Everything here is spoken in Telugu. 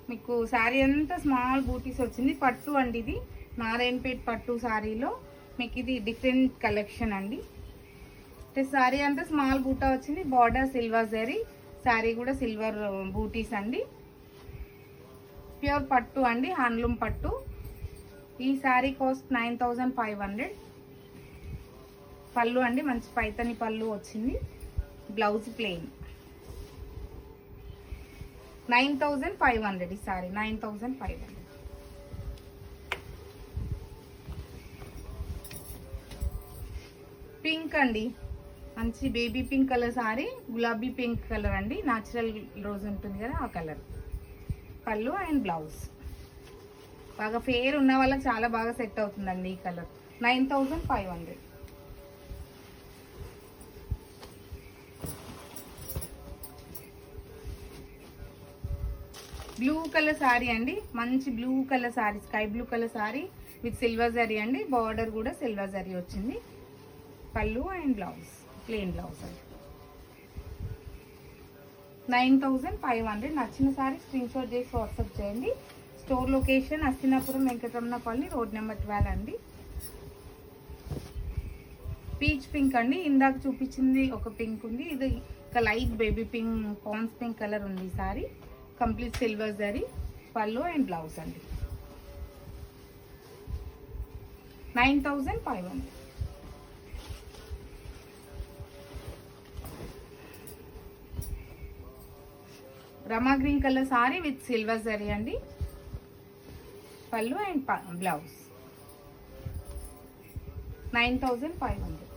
మీకు శారీ అంతా స్మాల్ బూటీస్ వచ్చింది. పట్టు అండి ఇది, నారాయణపేట్ పట్టు శారీలో మీకు ఇది డిఫరెంట్ కలెక్షన్ అండి. అంటే శారీ అంతా స్మాల్ బూటా వచ్చింది, బార్డర్ సిల్వర్ జరీ, శారీ కూడా సిల్వర్ బూటీస్ అండి. ప్యూర్ పట్టు అండి, హ్యాండ్లూమ్ పట్టు. ఈ శారీ కాస్ట్ 9500. పళ్ళు అండి మంచి పైతని పళ్ళు వచ్చింది, బ్లౌజ్ ప్లెయిన్. 9500 ఈ సారీ 9500. పింక్ అండి, మంచి బేబీ పింక్ కలర్ సారీ, గులాబీ పింక్ కలర్ అండి, న్యాచురల్ రోజ్ ఉంటుంది కదా ఆ కలర్. పళ్ళు అండ్ బ్లౌజ్. బాగా ఫేర్ ఉన్న వాళ్ళకి చాలా బాగా సెట్ అవుతుందండి ఈ కలర్. 9500. బ్లూ కలర్ శారీ అండి, మంచి blue colour sari, sky blue colour sari with silver zari అండి. బార్డర్ కూడా సిల్వర్ జరీ వచ్చింది. పళ్ళు అండ్ బ్లౌజ్ ప్లెయిన్ బ్లౌజ్ అండి. 9500. నచ్చిన శారీ స్క్రీన్ షాట్ చేసి వాట్సాప్ చేయండి. Store location Hastinapuram Venkataramana colony, road number 12 అండి. పీచ్ పింక్ అండి, ఇందాక చూపించింది ఒక పింక్ ఉంది, ఇది ఒక లైట్ బేబీ పింక్ పాన్స్ పింక్ కలర్ ఉంది ఈ సారీ. కంప్లీట్ సిల్వర్ జరీ, పళ్ళు అండ్ బ్లౌజ్ అండి. 9500. Rama green colour sari with silver zari అండి. పళ్ళు అండ్ బ్లౌజ్. 9500.